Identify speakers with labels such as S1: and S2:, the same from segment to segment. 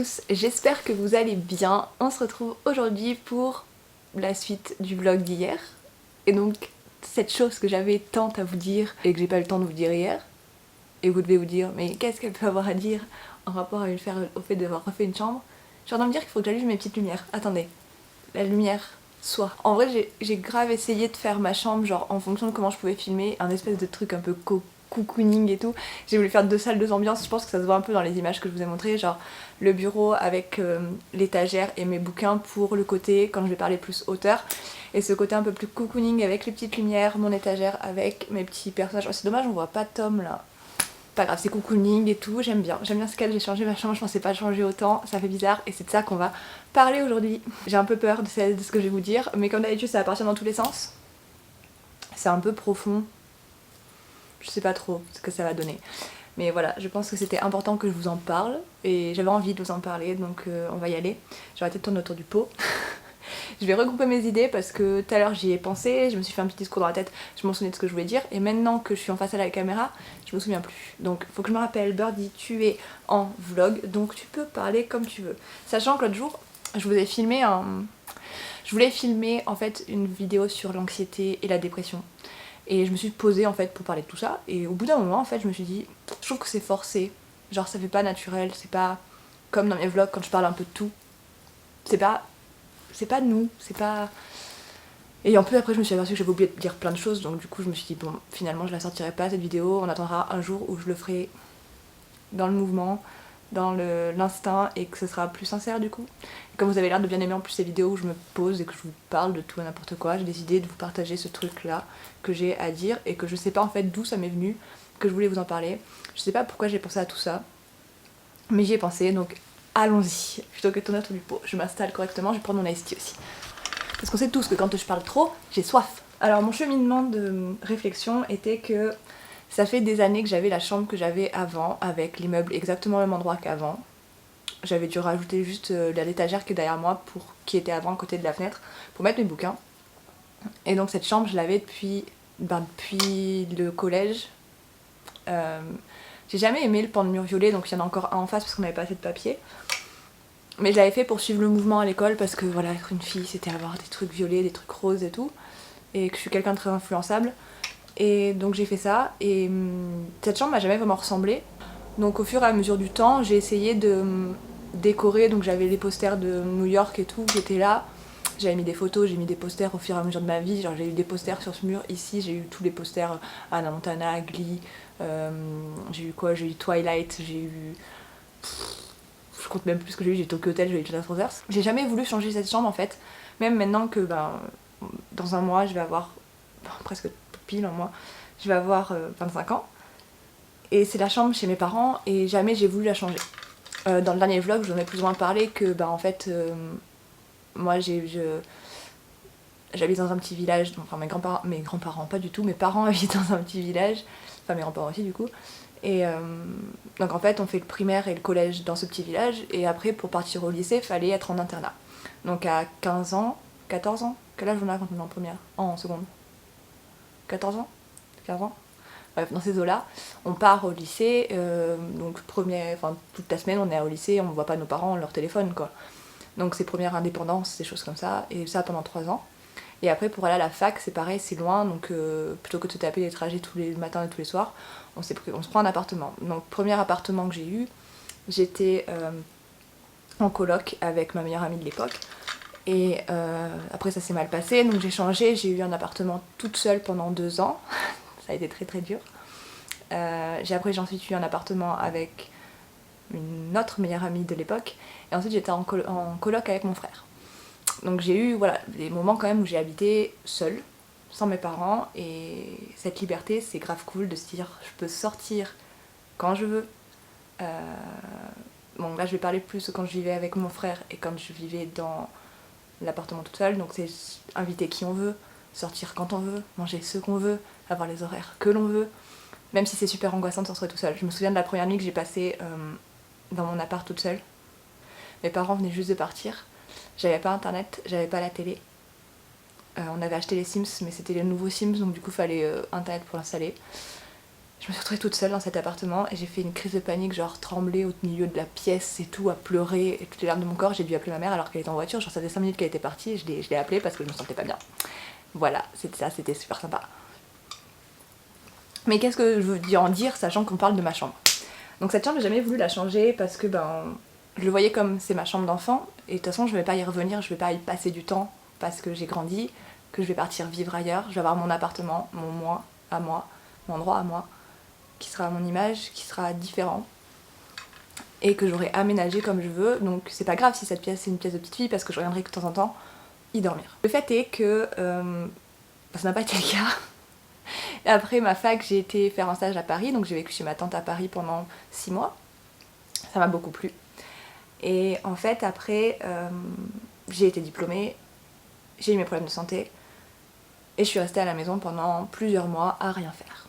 S1: tous, j'espère que vous allez bien. On se retrouve aujourd'hui pour la suite du vlog d'hier. Et donc cette chose que j'avais tant à vous dire et que j'ai pas eu le temps de vous dire hier. Et vous devez vous dire, mais qu'est-ce qu'elle peut avoir à dire en rapport au fait d'avoir refait une chambre. Je suis en train de me dire qu'il faut que j'allume mes petites lumières. Attendez, la lumière soit. En vrai j'ai grave essayé de faire ma chambre genre en fonction de comment je pouvais filmer, un espèce de truc un peu cocooning et tout. J'ai voulu faire 2 salles, 2 ambiances, je pense que ça se voit un peu dans les images que je vous ai montrées, genre le bureau avec l'étagère et mes bouquins pour le côté quand je vais parler plus hauteur, et ce côté un peu plus cocooning avec les petites lumières, mon étagère avec mes petits personnages. Oh, c'est dommage on voit pas Tom là. Pas grave, c'est cocooning et tout, j'aime bien ce qu'elle, j'ai changé ma chambre, je pensais pas changer autant, ça fait bizarre et c'est de ça qu'on va parler aujourd'hui. J'ai un peu peur de ce que je vais vous dire, mais comme d'habitude ça va partir dans tous les sens. C'est un peu profond, je sais pas trop ce que ça va donner. Mais voilà, je pense que c'était important que je vous en parle et j'avais envie de vous en parler, donc on va y aller. Je vais arrêter de tourner autour du pot. Je vais regrouper mes idées parce que tout à l'heure j'y ai pensé, je me suis fait un petit discours dans la tête, je m'en souvenais de ce que je voulais dire, et maintenant que je suis en face à la caméra, je me souviens plus. Donc faut que je me rappelle, Birdie, tu es en vlog, donc tu peux parler comme tu veux. Sachant que l'autre jour, je vous ai filmé je voulais filmer en fait une vidéo sur l'anxiété et la dépression. Et je me suis posée en fait pour parler de tout ça, et au bout d'un moment en fait je me suis dit, je trouve que c'est forcé, genre ça fait pas naturel, c'est pas comme dans mes vlogs quand je parle un peu de tout. C'est pas nous, c'est pas... Et en plus après je me suis aperçue que j'avais oublié de dire plein de choses, donc du coup je me suis dit bon finalement je la sortirai pas cette vidéo, on attendra un jour où je le ferai dans le mouvement, dans l'instinct, et que ce sera plus sincère du coup. Et comme vous avez l'air de bien aimer en plus ces vidéos où je me pose et que je vous parle de tout et n'importe quoi, j'ai décidé de vous partager ce truc là que j'ai à dire et que je sais pas en fait d'où ça m'est venu, que je voulais vous en parler. Je sais pas pourquoi j'ai pensé à tout ça, mais j'y ai pensé, donc allons-y. Plutôt que de tourner autour du pot, je m'installe correctement, je vais prendre mon iced tea aussi. Parce qu'on sait tous que quand je parle trop, j'ai soif. Alors mon cheminement de réflexion était que ça fait des années que j'avais la chambre que j'avais avant, avec l'immeuble exactement au même endroit qu'avant. J'avais dû rajouter juste l'étagère qui est derrière moi, qui était avant à côté de la fenêtre, pour mettre mes bouquins. Et donc cette chambre je l'avais depuis le collège. J'ai jamais aimé le pan de mur violet, donc il y en a encore un en face parce qu'on n'avait pas assez de papier. Mais je l'avais fait pour suivre le mouvement à l'école parce que voilà, être une fille c'était avoir des trucs violets, des trucs roses et tout. Et que je suis quelqu'un de très influençable. Et donc j'ai fait ça. Et cette chambre m'a jamais vraiment ressemblé. Donc au fur et à mesure du temps, j'ai essayé de décorer. Donc j'avais les posters de New York et tout, j'étais là. J'avais mis des photos, j'ai mis des posters au fur et à mesure de ma vie. Genre j'ai eu des posters sur ce mur ici, j'ai eu tous les posters Hannah Montana, Glee. J'ai eu quoi? J'ai eu Twilight, j'ai eu... Je compte même plus ce que j'ai eu Tokyo Hotel, j'ai eu Jonas Brothers. J'ai jamais voulu changer cette chambre en fait, même maintenant que dans un mois je vais avoir, presque pile un mois, je vais avoir 25 ans. Et c'est la chambre chez mes parents et jamais j'ai voulu la changer. Dans le dernier vlog, j'en ai plus ou moins parlé que en fait, moi j'habite dans un petit village, enfin mes grands-parents pas du tout, mes parents habitent dans un petit village, enfin mes grands-parents aussi du coup. Et donc en fait on fait le primaire et le collège dans ce petit village, et après pour partir au lycée fallait être en internat. Donc à 15 ans, 14 ans, quel âge on a quand on est en première? En seconde? 14 ans? 15 ans? Bref, dans ces eaux-là, on part au lycée, donc toute la semaine on est au lycée, on voit pas nos parents, leur téléphone quoi. Donc c'est première indépendance, des choses comme ça, et ça pendant 3 ans. Et après pour aller à la fac c'est pareil, c'est loin, donc plutôt que de se taper des trajets tous les matins et tous les soirs, on se prend un appartement. Donc premier appartement que j'ai eu, j'étais en coloc avec ma meilleure amie de l'époque. Et après ça s'est mal passé, donc j'ai changé, j'ai eu un appartement toute seule pendant 2 ans. Ça a été très très dur. Après j'ai ensuite eu un appartement avec une autre meilleure amie de l'époque, et ensuite j'étais en coloc avec mon frère. Donc j'ai eu voilà, des moments quand même où j'ai habité seule, sans mes parents, et cette liberté c'est grave cool de se dire je peux sortir quand je veux. Bon là je vais parler plus quand je vivais avec mon frère et quand je vivais dans l'appartement toute seule, donc c'est inviter qui on veut, sortir quand on veut, manger ce qu'on veut, avoir les horaires que l'on veut, même si c'est super angoissant de se retrouver tout seul. Je me souviens de la première nuit que j'ai passée dans mon appart toute seule. Mes parents venaient juste de partir, j'avais pas internet, j'avais pas la télé. On avait acheté les Sims, mais c'était les nouveaux Sims, donc du coup fallait internet pour l'installer. Je me suis retrouvée toute seule dans cet appartement et j'ai fait une crise de panique, genre trembler au milieu de la pièce et tout, à pleurer et toutes les larmes de mon corps. J'ai dû appeler ma mère alors qu'elle était en voiture, genre ça faisait 5 minutes qu'elle était partie et je l'ai appelée parce que je me sentais pas bien. Voilà, c'était ça, c'était super sympa. Mais qu'est-ce que je veux en dire, sachant qu'on parle de ma chambre? Donc cette chambre, j'ai jamais voulu la changer parce que je le voyais comme c'est ma chambre d'enfant et de toute façon je vais pas y revenir, je vais pas y passer du temps parce que j'ai grandi, que je vais partir vivre ailleurs, je vais avoir mon appartement, mon moi à moi, mon endroit à moi, qui sera à mon image, qui sera différent et que j'aurai aménagé comme je veux. Donc c'est pas grave si cette pièce c'est une pièce de petite fille parce que je reviendrai de temps en temps y dormir. Le fait est que ça n'a pas été le cas. Après ma fac, j'ai été faire un stage à Paris, donc j'ai vécu chez ma tante à Paris pendant 6 mois. Ça m'a beaucoup plu. Et en fait, après, j'ai été diplômée, j'ai eu mes problèmes de santé, et je suis restée à la maison pendant plusieurs mois à rien faire.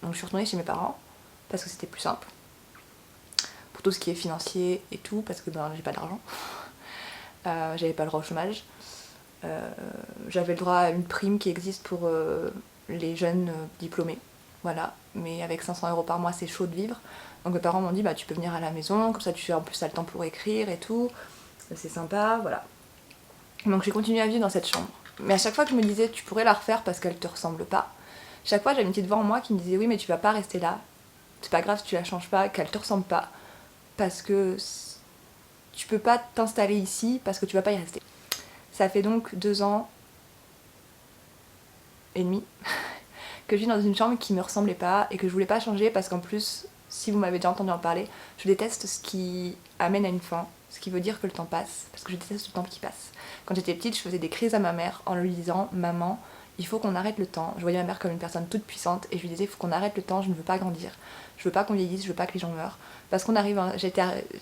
S1: Donc je suis retournée chez mes parents, parce que c'était plus simple, pour tout ce qui est financier et tout, parce que j'ai pas d'argent. J'avais pas le droit au chômage. J'avais le droit à une prime qui existe pour les jeunes diplômés, voilà, mais avec 500 € par mois c'est chaud de vivre. Donc mes parents m'ont dit tu peux venir à la maison, comme ça tu en plus t'as le temps pour écrire et tout, c'est sympa, voilà. Donc j'ai continué à vivre dans cette chambre. Mais à chaque fois que je me disais tu pourrais la refaire parce qu'elle te ressemble pas, chaque fois j'avais une petite voix en moi qui me disait oui mais tu vas pas rester là, c'est pas grave si tu la changes pas, qu'elle te ressemble pas, parce que tu peux pas t'installer ici parce que tu vas pas y rester. Ça fait donc 2 ans et demi que je vis dans une chambre qui me ressemblait pas et que je voulais pas changer parce qu'en plus, si vous m'avez déjà entendu en parler, je déteste ce qui amène à une fin, ce qui veut dire que le temps passe, parce que je déteste le temps qui passe. Quand j'étais petite, je faisais des crises à ma mère en lui disant « Maman, il faut qu'on arrête le temps ». Je voyais ma mère comme une personne toute puissante et je lui disais « Il faut qu'on arrête le temps, je ne veux pas grandir, je veux pas qu'on vieillisse, je veux pas que les gens meurent ». Parce qu'on arrive,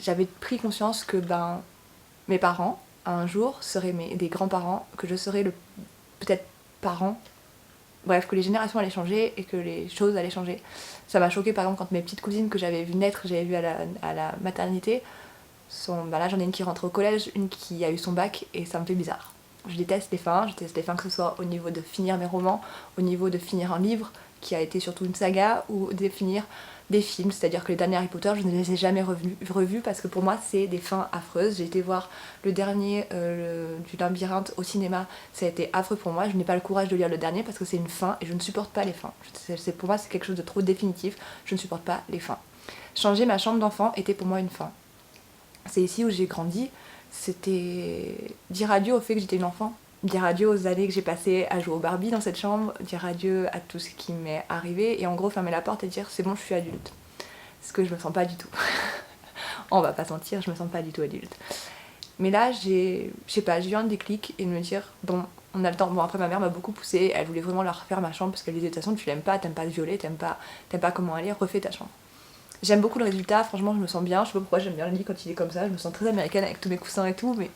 S1: j'avais pris conscience que mes parents, un jour, seraient des grands-parents, que je serais peut-être parent. Bref, que les générations allaient changer et que les choses allaient changer. Ça m'a choqué par exemple quand mes petites cousines que j'avais vues naître, j'avais vu à la maternité, là j'en ai une qui rentre au collège, une qui a eu son bac et ça me fait bizarre. Je déteste les fins que ce soit au niveau de finir mes romans, au niveau de finir un livre qui a été surtout une saga, ou de finir des films, c'est-à-dire que les derniers Harry Potter je ne les ai jamais revus parce que pour moi c'est des fins affreuses. J'ai été voir le dernier du Labyrinthe au cinéma, ça a été affreux pour moi, je n'ai pas le courage de lire le dernier parce que c'est une fin et je ne supporte pas les fins. Pour moi c'est quelque chose de trop définitif, je ne supporte pas les fins. Changer ma chambre d'enfant était pour moi une fin. C'est ici où j'ai grandi, c'était dire adieu au fait que j'étais une enfant, dire adieu aux années que j'ai passées à jouer au Barbie dans cette chambre, dire adieu à tout ce qui m'est arrivé et en gros fermer la porte et dire c'est bon je suis adulte. Ce que je me sens pas du tout. On va pas sentir, je me sens pas du tout adulte. Mais là j'ai eu un déclic et de me dire bon on a le temps. Bon après ma mère m'a beaucoup poussée, elle voulait vraiment la refaire ma chambre parce qu'elle disait de toute façon tu l'aimes pas se violer, t'aimes pas comment elle est, refais ta chambre. J'aime beaucoup le résultat, franchement je me sens bien, je sais pas pourquoi j'aime bien le lit quand il est comme ça, je me sens très américaine avec tous mes coussins et tout, mais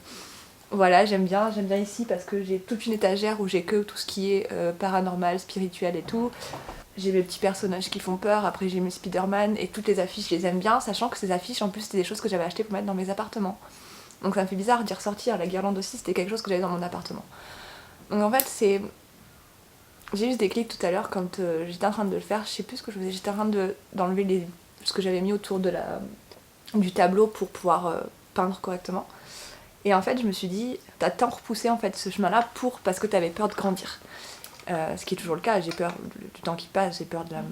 S1: voilà j'aime bien ici parce que j'ai toute une étagère où j'ai que tout ce qui est paranormal, spirituel et tout. J'ai mes petits personnages qui font peur, après j'ai mes Spider-Man et toutes les affiches je les aime bien, sachant que ces affiches en plus c'était des choses que j'avais achetées pour mettre dans mes appartements. Donc ça me fait bizarre d'y ressortir, la guirlande aussi c'était quelque chose que j'avais dans mon appartement. Donc en fait j'ai eu ce déclic tout à l'heure quand j'étais en train de le faire, je sais plus ce que je faisais, j'étais en train d'enlever ce que j'avais mis autour du tableau pour pouvoir peindre correctement. Et en fait je me suis dit, t'as tant repoussé en fait ce chemin-là parce que t'avais peur de grandir. Ce qui est toujours le cas, j'ai peur du temps qui passe, j'ai peur de la...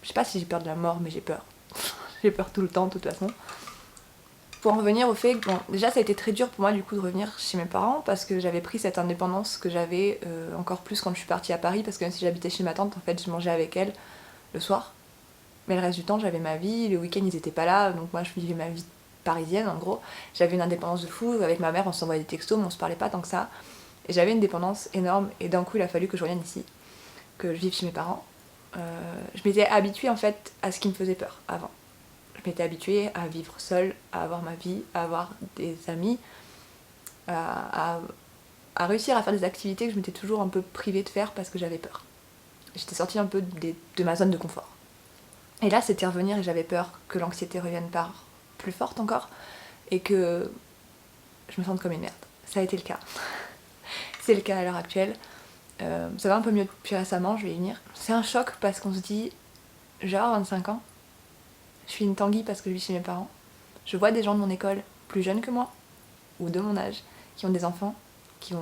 S1: Je sais pas si j'ai peur de la mort, mais j'ai peur. J'ai peur tout le temps de toute façon. Pour en revenir au fait que, bon, déjà ça a été très dur pour moi du coup de revenir chez mes parents parce que j'avais pris cette indépendance que j'avais encore plus quand je suis partie à Paris parce que même si j'habitais chez ma tante, en fait je mangeais avec elle le soir. Mais le reste du temps j'avais ma vie, les week-ends ils étaient pas là, donc moi je vivais ma vie parisienne en gros. J'avais une indépendance de fou, avec ma mère on s'envoyait des textos mais on se parlait pas tant que ça. Et j'avais une dépendance énorme et d'un coup il a fallu que je revienne ici, que je vive chez mes parents. Je m'étais habituée en fait à ce qui me faisait peur avant. Je m'étais habituée à vivre seule, à avoir ma vie, à avoir des amis, à réussir à faire des activités que je m'étais toujours un peu privée de faire parce que j'avais peur. J'étais sortie un peu de ma zone de confort. Et là c'était revenir et j'avais peur que l'anxiété revienne par plus forte encore et que je me sente comme une merde. Ça a été le cas. C'est le cas à l'heure actuelle. Ça va un peu mieux depuis récemment, je vais y venir. C'est un choc parce qu'on se dit Je vais avoir 25 ans. Je suis une Tanguy parce que je vis chez mes parents. Je vois des gens de mon école plus jeunes que moi, ou de mon âge, qui ont des enfants, qui ont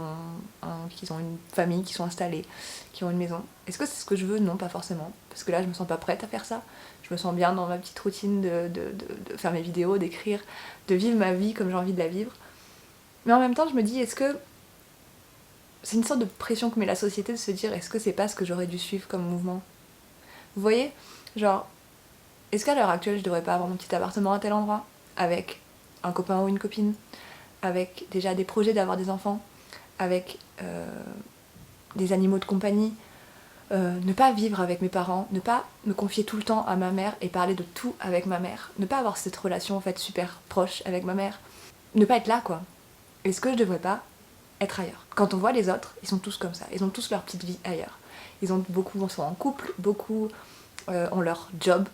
S1: une famille, qui sont installés, qui ont une maison. Est-ce que c'est ce que je veux? Non, pas forcément. Parce que là, je me sens pas prête à faire ça. Je me sens bien dans ma petite routine de faire mes vidéos, d'écrire, de vivre ma vie comme j'ai envie de la vivre. Mais en même temps, je me dis, est-ce que c'est une sorte de pression que met la société de se dire, est-ce que c'est pas ce que j'aurais dû suivre comme mouvement? Vous voyez? Genre, est-ce qu'à l'heure actuelle, je devrais pas avoir mon petit appartement à tel endroit, avec un copain ou une copine, avec déjà des projets d'avoir des enfants, avec des animaux de compagnie, ne pas vivre avec mes parents, ne pas me confier tout le temps à ma mère et parler de tout avec ma mère, ne pas avoir cette relation en fait super proche avec ma mère, ne pas être là quoi. Est-ce que je devrais pas être ailleurs? Quand on voit les autres, ils sont tous comme ça, ils ont tous leur petite vie ailleurs. Beaucoup sont en couple, beaucoup ont leur job.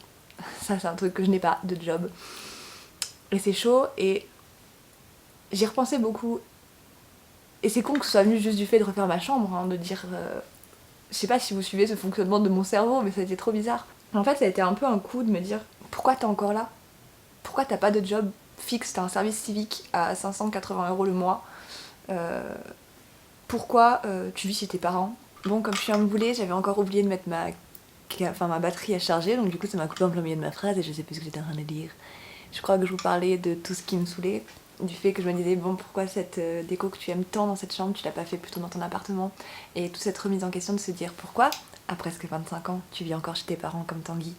S1: Ça c'est un truc que je n'ai pas, de job. Et c'est chaud et j'y repensais beaucoup. Et c'est con que ce soit venu juste du fait de refaire ma chambre, hein, de dire... je sais pas si vous suivez ce fonctionnement de mon cerveau, mais ça a été trop bizarre. En fait, ça a été un peu un coup de me dire, pourquoi t'es encore là? Pourquoi t'as pas de job fixe? T'as un service civique à 580 € le mois. Pourquoi tu vis chez tes parents? Bon, comme je suis un boulet, j'avais encore oublié de mettre ma batterie à charger, donc du coup ça m'a coupé en plein milieu de ma phrase et je sais plus ce que j'étais en train de dire. Je crois que je vous parlais de tout ce qui me saoulait, du fait que je me disais bon pourquoi cette déco que tu aimes tant dans cette chambre tu l'as pas fait plutôt dans ton appartement, et toute cette remise en question de se dire pourquoi à presque 25 ans tu vis encore chez tes parents comme Tanguy.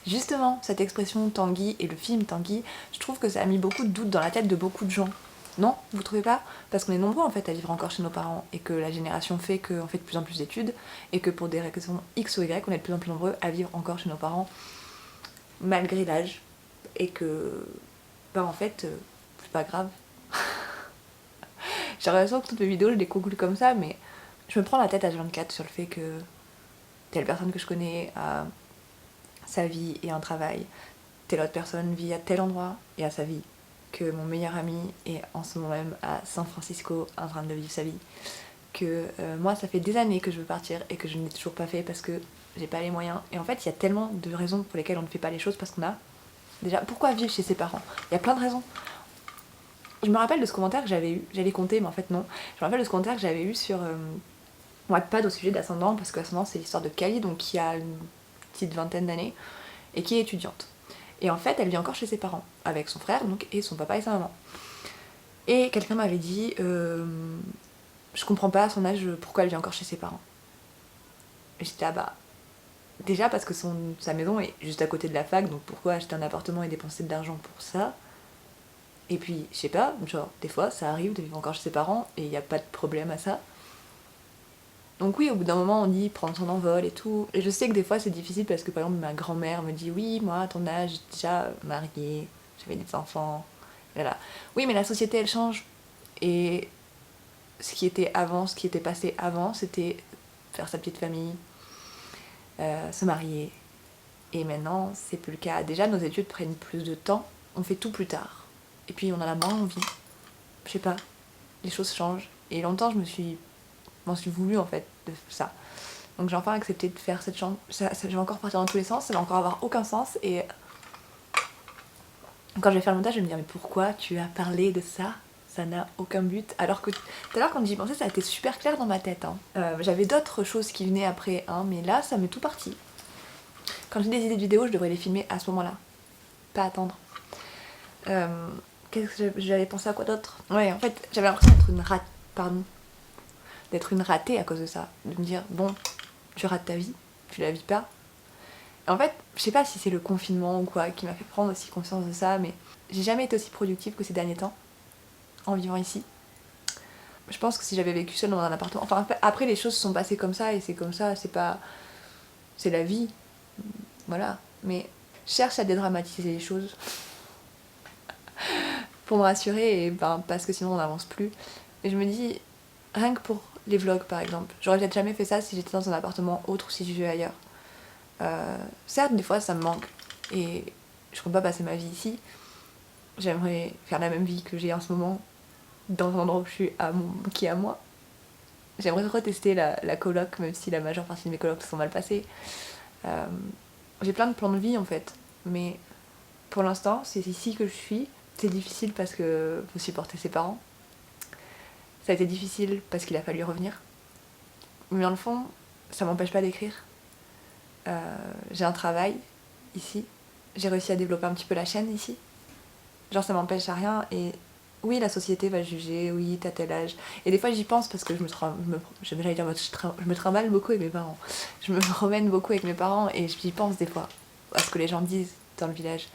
S1: Justement cette expression Tanguy et le film Tanguy, je trouve que ça a mis beaucoup de doutes dans la tête de beaucoup de gens. Non, vous trouvez pas? Parce qu'on est nombreux en fait à vivre encore chez nos parents et que la génération fait qu'on fait de plus en plus d'études et que pour des raisons X ou Y on est de plus en plus nombreux à vivre encore chez nos parents malgré l'âge et que bah en fait c'est pas grave. J'ai l'impression que toutes mes vidéos je les conclue comme ça, mais je me prends la tête à 24 sur le fait que telle personne que je connais a sa vie et un travail, telle autre personne vit à tel endroit et a sa vie, que mon meilleur ami est en ce moment même à San Francisco en train de vivre sa vie, que moi ça fait des années que je veux partir et que je ne l'ai toujours pas fait parce que j'ai pas les moyens. Et en fait il y a tellement de raisons pour lesquelles on ne fait pas les choses parce qu'on a déjà pourquoi vivre chez ses parents. Il y a plein de raisons. Je me rappelle de ce commentaire que j'avais eu, j'allais compter mais en fait non, je me rappelle de ce commentaire que j'avais eu sur Wattpad au sujet d'Ascendant, parce que Ascendant c'est l'histoire de Kali, donc qui a une petite vingtaine d'années et qui est étudiante. Et en fait, elle vit encore chez ses parents, avec son frère donc, et son papa et sa maman. Et quelqu'un m'avait dit, je comprends pas à son âge pourquoi elle vit encore chez ses parents. Et j'étais bah, déjà parce que sa maison est juste à côté de la fac, donc pourquoi acheter un appartement et dépenser de l'argent pour ça? Et puis, je sais pas, genre, des fois, ça arrive de vivre encore chez ses parents et il n'y a pas de problème à ça. Donc oui, au bout d'un moment, on dit prendre son envol et tout. Et je sais que des fois, c'est difficile parce que, par exemple, ma grand-mère me dit oui, moi, à ton âge, j'étais déjà mariée, j'avais des enfants. Voilà. Oui, mais la société, elle change. Et ce qui était avant, ce qui était passé avant, c'était faire sa petite famille, se marier. Et maintenant, c'est plus le cas. Déjà, nos études prennent plus de temps, on fait tout plus tard. Et puis, on en a moins envie. Je sais pas, les choses changent. Et longtemps, m'en suis voulu en fait de ça. Donc j'ai enfin accepté de faire cette chambre. Je vais encore partir dans tous les sens, ça va encore avoir aucun sens. Et quand je vais faire le montage, je vais me dire mais pourquoi tu as parlé de ça? Ça n'a aucun but. Alors que tout à l'heure quand j'y pensais, ça a été super clair dans ma tête. Hein. J'avais d'autres choses qui venaient après, hein, mais là ça m'est tout parti. Quand j'ai des idées de vidéos, je devrais les filmer à ce moment-là. Pas attendre. Qu'est-ce que j'avais pensé à quoi d'autre? Ouais, en fait, j'avais l'impression d'être une ratée à cause de ça. De me dire, bon, tu rates ta vie, tu la vis pas. Et en fait, je sais pas si c'est le confinement ou quoi qui m'a fait prendre aussi conscience de ça, mais j'ai jamais été aussi productive que ces derniers temps, en vivant ici. Je pense que si j'avais vécu seule dans un appartement... Enfin, après, les choses se sont passées comme ça, et c'est comme ça, c'est pas... C'est la vie. Voilà. Mais je cherche à dédramatiser les choses. Pour me rassurer, et ben, parce que sinon on n'avance plus. Et je me dis, rien que pour les vlogs par exemple, j'aurais peut-être jamais fait ça si j'étais dans un appartement autre ou si je vivais ailleurs. Certes, des fois ça me manque et je compte pas passer ma vie ici. J'aimerais faire la même vie que j'ai en ce moment dans un endroit où je suis qui est à moi. J'aimerais retester la coloc, même si la majeure partie de mes colocs se sont mal passées. J'ai plein de plans de vie en fait, mais pour l'instant, c'est ici que je suis. C'est difficile parce que faut supporter ses parents. Ça a été difficile parce qu'il a fallu revenir. Mais dans le fond, ça m'empêche pas d'écrire. J'ai un travail ici. J'ai réussi à développer un petit peu la chaîne ici. Genre ça m'empêche à rien et oui la société va juger, oui t'as tel âge. Et des fois j'y pense parce que je me trimballe beaucoup avec mes parents. Je me promène beaucoup avec mes parents et j'y pense des fois à ce que les gens disent dans le village.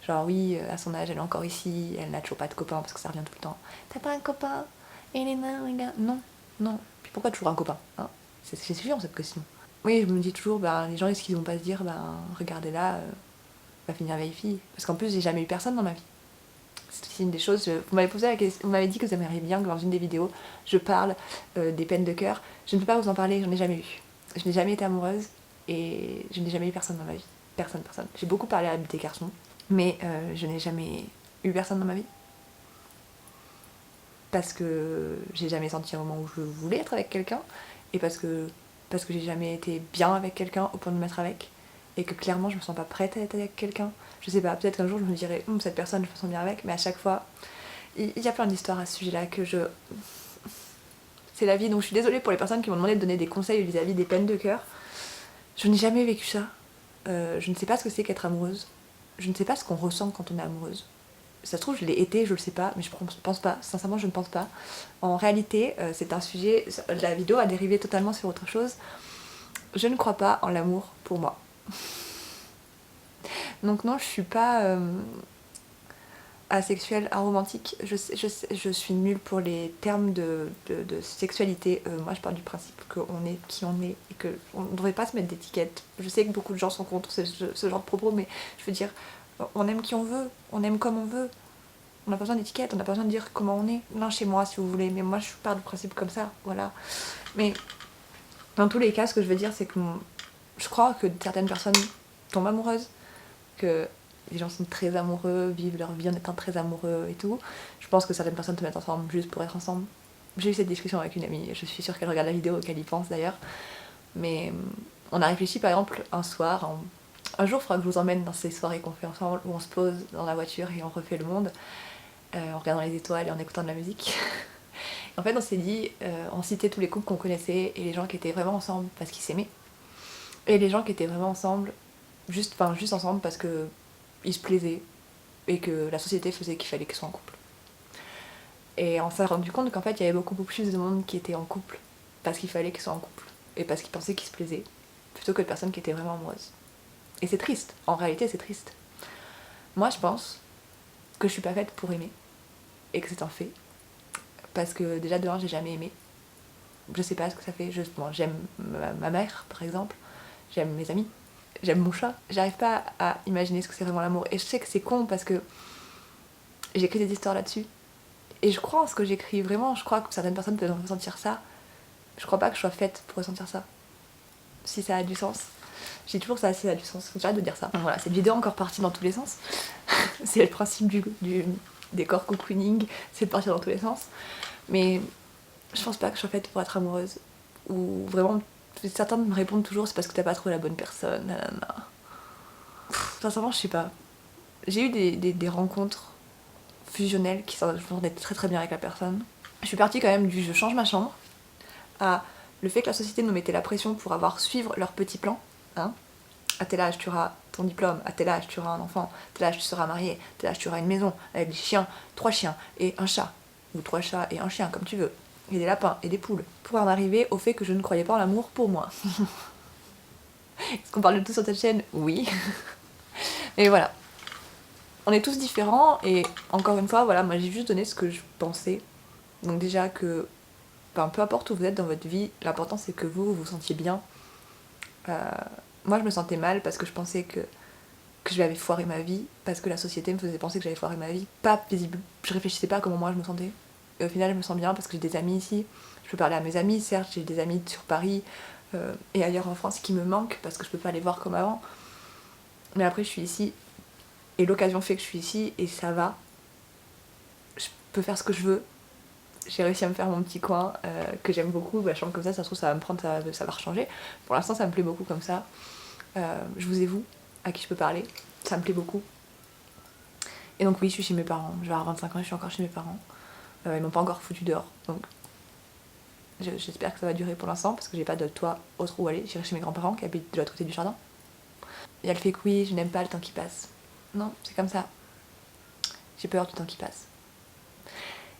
S1: Genre oui, à son âge elle est encore ici, elle n'a toujours pas de copain parce que ça revient tout le temps. T'as pas un copain? Il est là, regarde. Non, non. Puis pourquoi toujours un copain hein? C'est suffisant cette question. Oui, je me dis toujours, ben, les gens, est-ce qu'ils vont pas se dire, ben, regardez là, va finir vieille fille. Parce qu'en plus, j'ai jamais eu personne dans ma vie. C'est aussi une des choses. Vous m'avez posé la question, vous m'avez dit que vous aimeriez bien que dans une des vidéos, je parle des peines de cœur. Je ne peux pas vous en parler, j'en ai jamais eu. Je n'ai jamais été amoureuse et je n'ai jamais eu personne dans ma vie. Personne, personne. J'ai beaucoup parlé à des garçons, mais je n'ai jamais eu personne dans ma vie. Parce que j'ai jamais senti un moment où je voulais être avec quelqu'un et parce que j'ai jamais été bien avec quelqu'un au point de me mettre avec et que clairement je me sens pas prête à être avec quelqu'un. Je sais pas, peut-être qu'un jour je me dirais cette personne je me sens bien avec, mais à chaque fois il y a plein d'histoires à ce sujet-là que je... C'est la vie, donc je suis désolée pour les personnes qui m'ont demandé de donner des conseils vis-à-vis des peines de cœur. Je n'ai jamais vécu ça. Je ne sais pas ce que c'est qu'être amoureuse. Je ne sais pas ce qu'on ressent quand on est amoureuse. Ça se trouve, je l'ai été, je le sais pas, mais je pense pas. Sincèrement, je ne pense pas. En réalité, c'est un sujet. La vidéo a dérivé totalement sur autre chose. Je ne crois pas en l'amour pour moi. Donc, non, je suis pas asexuelle, aromantique. Je suis nulle pour les termes de sexualité. Moi, je pars du principe qu'on est qui on est et qu'on ne devrait pas se mettre d'étiquette. Je sais que beaucoup de gens sont contre ce genre de propos, mais je veux dire, on aime qui on veut, on aime comme on veut. On n'a pas besoin d'étiquette, on n'a pas besoin de dire comment on est. Non, chez moi, si vous voulez, mais moi, je pars du principe comme ça, voilà. Mais dans tous les cas, ce que je veux dire, c'est que je crois que certaines personnes tombent amoureuses, que les gens sont très amoureux, vivent leur vie en étant très amoureux et tout. Je pense que certaines personnes se mettent ensemble juste pour être ensemble. J'ai eu cette discussion avec une amie, je suis sûre qu'elle regarde la vidéo, qu'elle y pense d'ailleurs. Mais on a réfléchi par exemple un soir, un jour il faudra que je vous emmène dans ces soirées qu'on fait ensemble, où on se pose dans la voiture et on refait le monde, en regardant les étoiles et en écoutant de la musique. En fait on s'est dit, on citait tous les couples qu'on connaissait et les gens qui étaient vraiment ensemble parce qu'ils s'aimaient. Et les gens qui étaient vraiment ensemble, juste ensemble parce que ils se plaisaient et que la société faisait qu'il fallait qu'ils soient en couple. Et on s'est rendu compte qu'en fait il y avait beaucoup plus de monde qui était en couple parce qu'il fallait qu'ils soient en couple et parce qu'ils pensaient qu'ils se plaisaient plutôt que de personnes qui étaient vraiment amoureuses. Et c'est triste, en réalité c'est triste. Moi je pense que je suis pas faite pour aimer et que c'est un fait parce que déjà de un j'ai jamais aimé. Je sais pas ce que ça fait, j'aime ma mère par exemple, j'aime mes amis, j'aime mon chat. J'arrive pas à imaginer ce que c'est vraiment l'amour. Et je sais que c'est con parce que j'écris des histoires là-dessus. Et je crois en ce que j'écris, vraiment, je crois que certaines personnes peuvent ressentir ça. Je crois pas que je sois faite pour ressentir ça. Si ça a du sens. Je dis toujours ça, si ça a du sens. J'arrête de dire ça. Voilà, cette vidéo est encore partie dans tous les sens. C'est le principe des corps cocooning, c'est de partir dans tous les sens. Mais je pense pas que je sois faite pour être amoureuse. Ou vraiment, certains me répondent toujours c'est parce que t'as pas trouvé la bonne personne. Nanana. Sincèrement, je sais pas. J'ai eu des rencontres fusionnelles qui s'entendaient très très bien avec la personne. Je suis partie quand même du je change ma chambre à le fait que la société nous mettait la pression pour suivre leur petit plan. Hein. À tel âge tu auras ton diplôme, à tel âge tu auras un enfant, à tel âge tu seras marié, à tel âge tu auras une maison avec des chiens, 3 chiens et un chat, ou 3 chats et un chien comme tu veux, et des lapins et des poules, pour en arriver au fait que je ne croyais pas en l'amour pour moi. Est-ce qu'on parle de tout sur cette chaîne? Oui. Et voilà. On est tous différents et encore une fois, voilà, moi j'ai juste donné ce que je pensais. Donc déjà que, peu importe où vous êtes dans votre vie, l'important c'est que vous vous sentiez bien. Moi je me sentais mal parce que je pensais que je avais foiré ma vie, parce que la société me faisait penser que j'avais foiré ma vie. Pas visible, je réfléchissais pas à comment moi je me sentais. Et au final je me sens bien parce que j'ai des amis ici. Je peux parler à mes amis, certes j'ai des amis sur Paris et ailleurs en France qui me manquent parce que je peux pas les voir comme avant. Mais après je suis ici. Et l'occasion fait que je suis ici et ça va. Je peux faire ce que je veux. J'ai réussi à me faire mon petit coin que j'aime beaucoup. La chambre comme ça se trouve ça va me prendre, ça va changer. Pour l'instant ça me plaît beaucoup comme ça. Je vous ai vous à qui je peux parler. Ça me plaît beaucoup. Et donc oui, je suis chez mes parents. Je vais avoir 25 ans et je suis encore chez mes parents. Ils m'ont pas encore foutu dehors. Donc j'espère que ça va durer pour l'instant parce que j'ai pas de toit autre où aller. J'irai chez mes grands-parents qui habitent de l'autre côté du jardin. Il y a le fait que oui, je n'aime pas le temps qui passe. Non, c'est comme ça. J'ai peur du temps qui passe.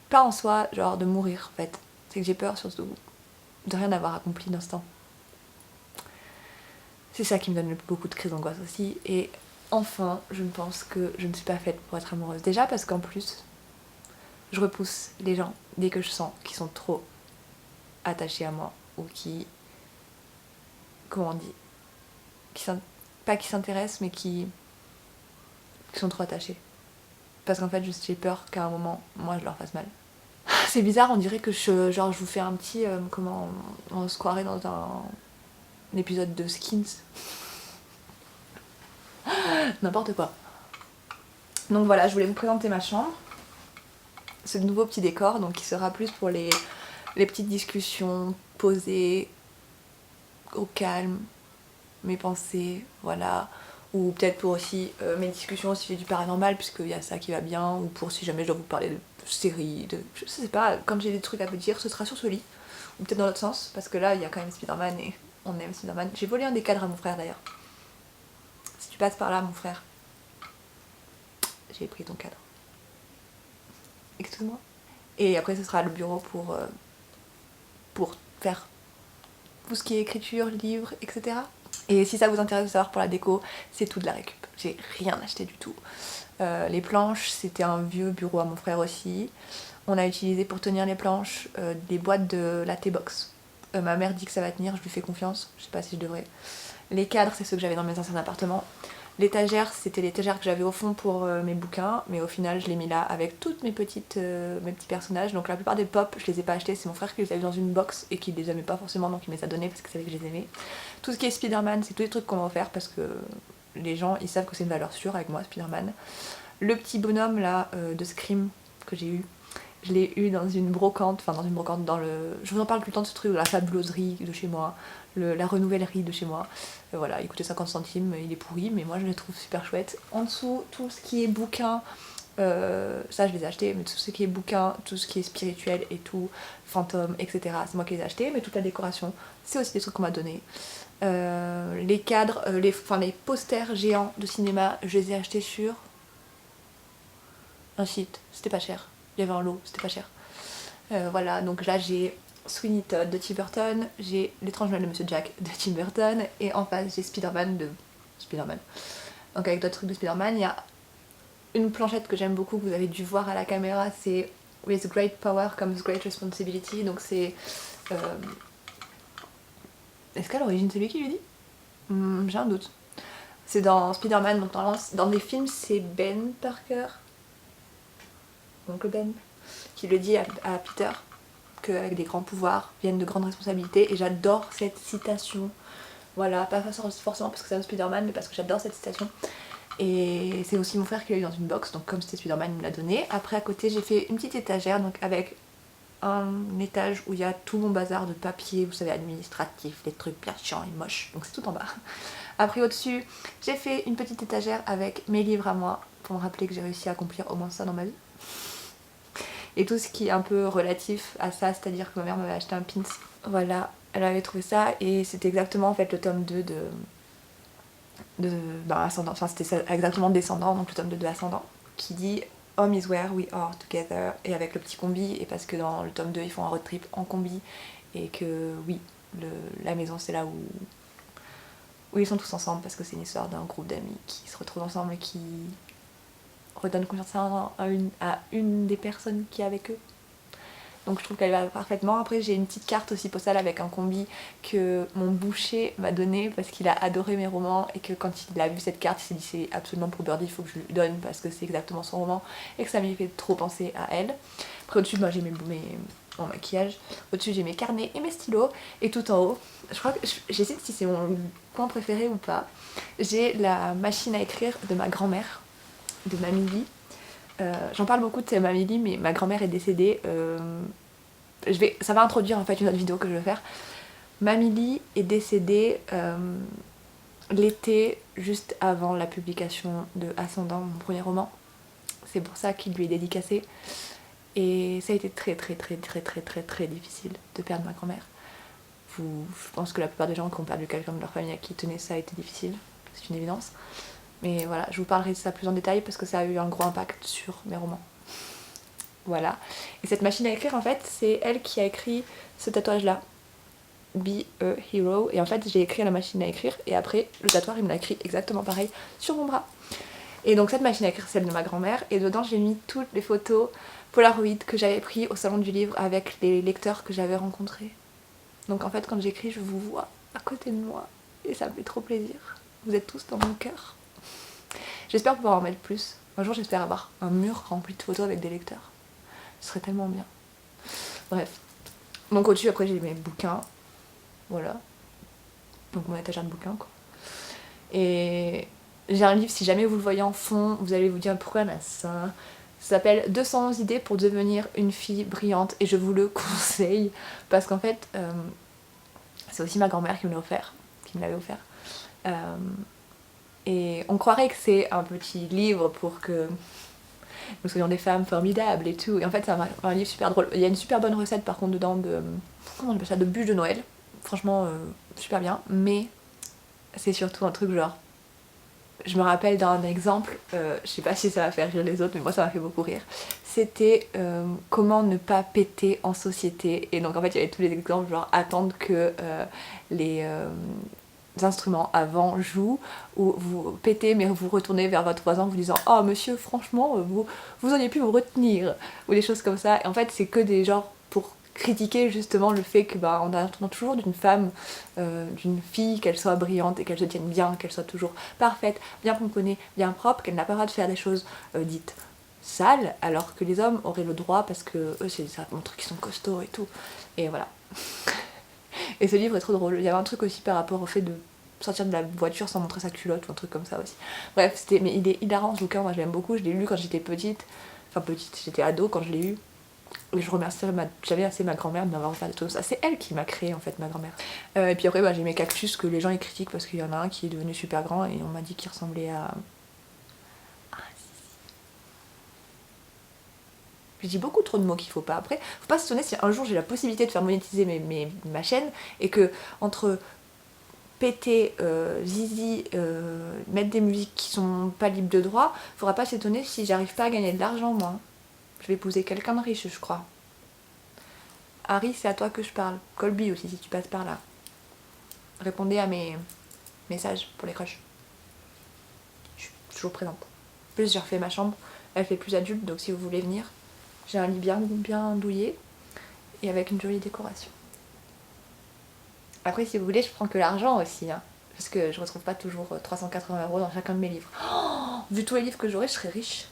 S1: Pas en soi, genre de mourir en fait. C'est que j'ai peur surtout de rien avoir accompli dans ce temps. C'est ça qui me donne beaucoup de crises d'angoisse aussi. Et enfin, je pense que je ne suis pas faite pour être amoureuse. Déjà parce qu'en plus, je repousse les gens dès que je sens qu'ils sont trop attachés à moi ou qui, comment on dit, pas qui s'intéressent mais qui sont trop attachés. Parce qu'en fait, j'ai peur qu'à un moment, moi, je leur fasse mal. C'est bizarre, on dirait que je vous fais un petit, on se croirait dans un épisode de Skins. N'importe quoi. Donc voilà, je voulais vous présenter ma chambre. Ce nouveau petit décor, donc qui sera plus pour les petites discussions posées, au calme, mes pensées, voilà. Ou peut-être pour aussi mes discussions si j'ai du paranormal, puisqu'il y a ça qui va bien, ou pour si jamais je dois vous parler de séries, je sais pas, quand j'ai des trucs à vous dire, ce sera sur ce lit, ou peut-être dans l'autre sens, parce que là il y a quand même Spider-Man et on aime Spider-Man. J'ai volé un des cadres à mon frère d'ailleurs. Si tu passes par là, mon frère, j'ai pris ton cadre. Excuse-moi. Et après ce sera le bureau pour faire tout ce qui est écriture, livres, etc. Et si ça vous intéresse de savoir pour la déco, c'est tout de la récup. J'ai rien acheté du tout. Les planches, c'était un vieux bureau à mon frère aussi. On a utilisé pour tenir les planches des boîtes de la T-Box. Ma mère dit que ça va tenir, je lui fais confiance. Je sais pas si je devrais. Les cadres, c'est ceux que j'avais dans mes anciens appartements. L'étagère, c'était l'étagère que j'avais au fond pour mes bouquins, mais au final je l'ai mis là avec toutes mes petits personnages. Donc la plupart des pop, je les ai pas achetés, c'est mon frère qui les a eu dans une box et qui les aimait pas forcément, donc il me les a donnés parce qu'il savait que je les aimais. Tout ce qui est Spider-Man, c'est tous les trucs qu'on m'a offert parce que les gens ils savent que c'est une valeur sûre avec moi, Spider-Man. Le petit bonhomme là de Scream que j'ai eu, je l'ai eu dans une brocante, dans le... Je vous en parle tout le temps de ce truc de la fabuloserie de chez moi, la renouvellerie de chez moi. Voilà, il coûtait 50 centimes, il est pourri, mais moi je le trouve super chouette. En dessous, tout ce qui est bouquin, ça je les ai achetés, mais tout ce qui est bouquin, tout ce qui est spirituel et tout, fantôme, etc., c'est moi qui les ai achetés, mais toute la décoration, c'est aussi des trucs qu'on m'a donné. Les cadres, les posters géants de cinéma, je les ai achetés sur un site, c'était pas cher. Il y avait un lot, c'était pas cher. Voilà, donc là j'ai Sweeney Todd de Tim Burton, j'ai L'étrange Noël de Monsieur Jack de Tim Burton, et en face j'ai Spider-Man de Spider-Man. Donc avec d'autres trucs de Spider-Man, il y a une planchette que j'aime beaucoup, que vous avez dû voir à la caméra, c'est With great power comes great responsibility, donc c'est... Est-ce qu'à l'origine c'est lui qui lui dit j'ai un doute. C'est dans Spider-Man, donc dans des films c'est Ben Parker, oncle Ben, qui le dit à Peter, qu'avec des grands pouvoirs viennent de grandes responsabilités, et j'adore cette citation. Voilà, pas forcément parce que c'est un Spider-Man, mais parce que j'adore cette citation. Et c'est aussi mon frère qui l'a eu dans une box, donc comme c'était Spider-Man, il me l'a donné. Après, à côté, j'ai fait une petite étagère, donc avec un étage où il y a tout mon bazar de papier, vous savez, administratif, des trucs bien chiants et moches, donc c'est tout en bas. Après, au-dessus, j'ai fait une petite étagère avec mes livres à moi, pour me rappeler que j'ai réussi à accomplir au moins ça dans ma vie. Et tout ce qui est un peu relatif à ça, c'est-à-dire que ma mère m'avait acheté un pins. Voilà, elle avait trouvé ça et c'était exactement en fait le tome 2 Ascendant, enfin c'était exactement Descendant, donc le tome 2 de Ascendant, qui dit Home is where we are together, et avec le petit combi, et parce que dans le tome 2 ils font un road trip en combi, et que oui, la maison c'est là où ils sont tous ensemble, parce que c'est une histoire d'un groupe d'amis qui se retrouvent ensemble et qui redonne confiance à une des personnes qui est avec eux. Donc je trouve qu'elle va parfaitement. Après j'ai une petite carte aussi postale avec un combi que mon boucher m'a donné parce qu'il a adoré mes romans, et que quand il a vu cette carte il s'est dit c'est absolument pour Birdie, il faut que je lui donne parce que c'est exactement son roman et que ça m'y fait trop penser à elle. Après au-dessus moi j'ai mon maquillage, au-dessus j'ai mes carnets et mes stylos, et tout en haut, je crois que j'hésite si c'est mon coin préféré ou pas, j'ai la machine à écrire de ma grand-mère, de Mamie Lee. J'en parle beaucoup de Mamie Lee, mais ma grand-mère est décédée. Ça va introduire en fait une autre vidéo que je vais faire. Mamie Lee est décédée l'été juste avant la publication de Ascendant, mon premier roman. C'est pour ça qu'il lui est dédicacé. Et ça a été très difficile de perdre ma grand-mère. Je pense que la plupart des gens qui ont perdu quelqu'un de leur famille à qui tenait ça a été difficile, c'est une évidence. Mais voilà, je vous parlerai de ça plus en détail parce que ça a eu un gros impact sur mes romans. Voilà. Et cette machine à écrire, en fait, c'est elle qui a écrit ce tatouage-là. Be a Hero. Et en fait, j'ai écrit à la machine à écrire et après, le tatouage, il me l'a écrit exactement pareil sur mon bras. Et donc cette machine à écrire, c'est celle de ma grand-mère. Et dedans, j'ai mis toutes les photos Polaroid que j'avais pris au salon du livre avec les lecteurs que j'avais rencontrés. Donc en fait, quand j'écris, je vous vois à côté de moi. Et ça me fait trop plaisir. Vous êtes tous dans mon cœur. J'espère pouvoir en mettre plus. Un jour, j'espère avoir un mur rempli de photos avec des lecteurs. Ce serait tellement bien. Bref. Donc au-dessus, après, j'ai mes bouquins. Voilà. Donc mon étagère de bouquins, quoi. Et j'ai un livre, si jamais vous le voyez en fond, vous allez vous dire pourquoi on a ça. Ça s'appelle 211 idées pour devenir une fille brillante et je vous le conseille parce qu'en fait, c'est aussi ma grand-mère qui me l'avait offert. Et on croirait que c'est un petit livre pour que nous soyons des femmes formidables et tout. Et en fait, c'est un livre super drôle. Il y a une super bonne recette par contre dedans de, comment on appelle ça, de bûches de Noël. Franchement, super bien. Mais c'est surtout un truc genre, je me rappelle d'un exemple, je sais pas si ça va faire rire les autres, mais moi ça m'a fait beaucoup rire. C'était comment ne pas péter en société. Et donc en fait, il y avait tous les exemples, genre attendre que les instruments avant jouent, ou vous pétez mais vous retournez vers votre voisin en vous disant oh monsieur, franchement, vous auriez pu vous retenir, ou des choses comme ça. Et en fait, c'est que des genres pour critiquer justement le fait que on attend toujours d'une femme, d'une fille, qu'elle soit brillante et qu'elle se tienne bien, qu'elle soit toujours parfaite, bien pomponnée, bien propre, qu'elle n'a pas le droit de faire des choses dites sales, alors que les hommes auraient le droit parce que eux, ça montre qu'ils sont costauds et tout. Et voilà. Et ce livre est trop drôle. Il y avait un truc aussi par rapport au fait de sortir de la voiture sans montrer sa culotte ou un truc comme ça aussi. Bref, mais il est hilarant ce bouquin, moi je l'aime beaucoup. Je l'ai lu quand j'étais petite, j'étais ado quand je l'ai eu. Et je remercie j'avais assez ma grand-mère de m'avoir offert tout ça. C'est elle qui m'a créé en fait, ma grand-mère. Et puis après, j'ai mes cactus que les gens ils critiquent parce qu'il y en a un qui est devenu super grand et on m'a dit qu'il ressemblait à. Je dis beaucoup trop de mots qu'il faut pas. Après, faut pas s'étonner si un jour j'ai la possibilité de faire monétiser ma chaîne et que entre péter, zizi, mettre des musiques qui sont pas libres de droit, faudra pas s'étonner si j'arrive pas à gagner de l'argent moi. Je vais épouser quelqu'un de riche, je crois. Harry, c'est à toi que je parle. Colby aussi, si tu passes par là. Répondez à mes messages pour les crushs. Je suis toujours présente. En plus, j'ai refait ma chambre. Elle fait plus adulte, donc si vous voulez venir, j'ai un lit bien douillet et avec une jolie décoration. Après, si vous voulez, je prends que l'argent aussi, hein, parce que je retrouve pas toujours 380 € dans chacun de mes livres. Oh, vu tous les livres que j'aurais, je serais riche.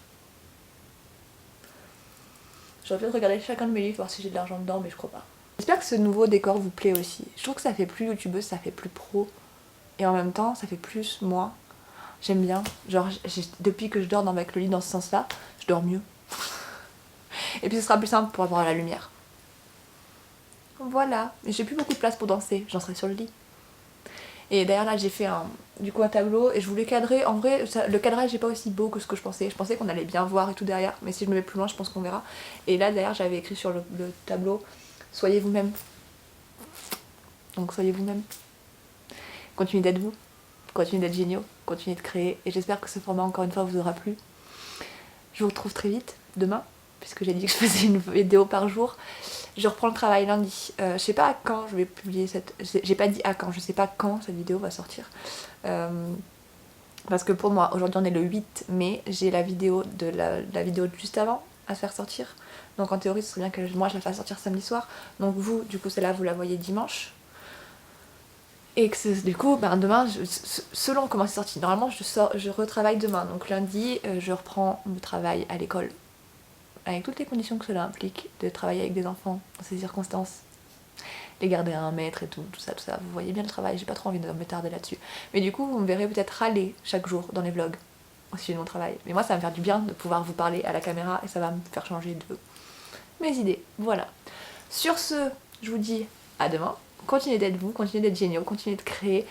S1: J'aurais pu regarder chacun de mes livres, voir si j'ai de l'argent dedans, mais je crois pas. J'espère que ce nouveau décor vous plaît aussi. Je trouve que ça fait plus youtubeuse, ça fait plus pro. Et en même temps, ça fait plus moi. J'aime bien. Genre, depuis que je dors avec le lit dans ce sens-là, je dors mieux. Et puis ce sera plus simple pour avoir la lumière. Voilà. Mais j'ai plus beaucoup de place pour danser, j'en serai sur le lit. Et d'ailleurs là j'ai fait un tableau et je voulais cadrer. En vrai le cadrage n'est pas aussi beau que ce que je pensais. Je pensais qu'on allait bien voir et tout derrière, mais si je me mets plus loin je pense qu'on verra. Et là d'ailleurs j'avais écrit sur le tableau soyez vous-même. Donc soyez vous-même. Continuez d'être vous. Continuez d'être géniaux. Continuez de créer. Et j'espère que ce format encore une fois vous aura plu. Je vous retrouve très vite demain, puisque j'ai dit que je faisais une vidéo par jour. Je reprends le travail lundi. Je sais pas à quand je vais publier cette. J'ai pas dit à quand, je sais pas quand cette vidéo va sortir. Parce que pour moi, aujourd'hui on est le 8 mai, j'ai la vidéo de la vidéo de juste avant à faire sortir. Donc en théorie, ce serait bien que moi je la fasse sortir samedi soir. Donc vous, du coup, celle-là, vous la voyez dimanche. Et que du coup, demain, selon comment c'est sorti, normalement je retravaille demain. Donc lundi, je reprends le travail à l'école. Avec toutes les conditions que cela implique de travailler avec des enfants dans ces circonstances. Les garder à 1 mètre et tout ça. Vous voyez bien le travail, j'ai pas trop envie de me tarder là-dessus. Mais du coup, vous me verrez peut-être râler chaque jour dans les vlogs au sujet de mon travail. Mais moi, ça va me faire du bien de pouvoir vous parler à la caméra et ça va me faire changer de mes idées. Voilà. Sur ce, je vous dis à demain. Continuez d'être vous, continuez d'être géniaux, continuez de créer.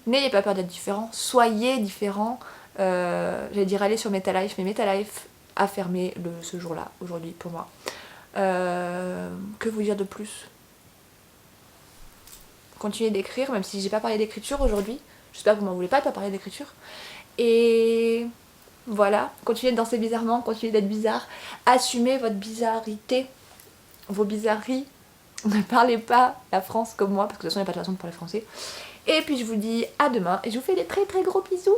S1: N'ayez pas peur d'être différent, soyez différent. J'allais dire aller sur MetaLife, mais MetaLife a fermé ce jour-là, aujourd'hui pour moi. Que vous dire de plus? Continuez d'écrire, même si j'ai pas parlé d'écriture aujourd'hui. J'espère que vous m'en voulez pas parler d'écriture. Et voilà, continuez de danser bizarrement, continuez d'être bizarre. Assumez votre bizarreté, vos bizarreries. Ne parlez pas la France comme moi, parce que de toute façon il n'y a pas de façon de parler français. Et puis je vous dis à demain, et je vous fais des très très gros bisous.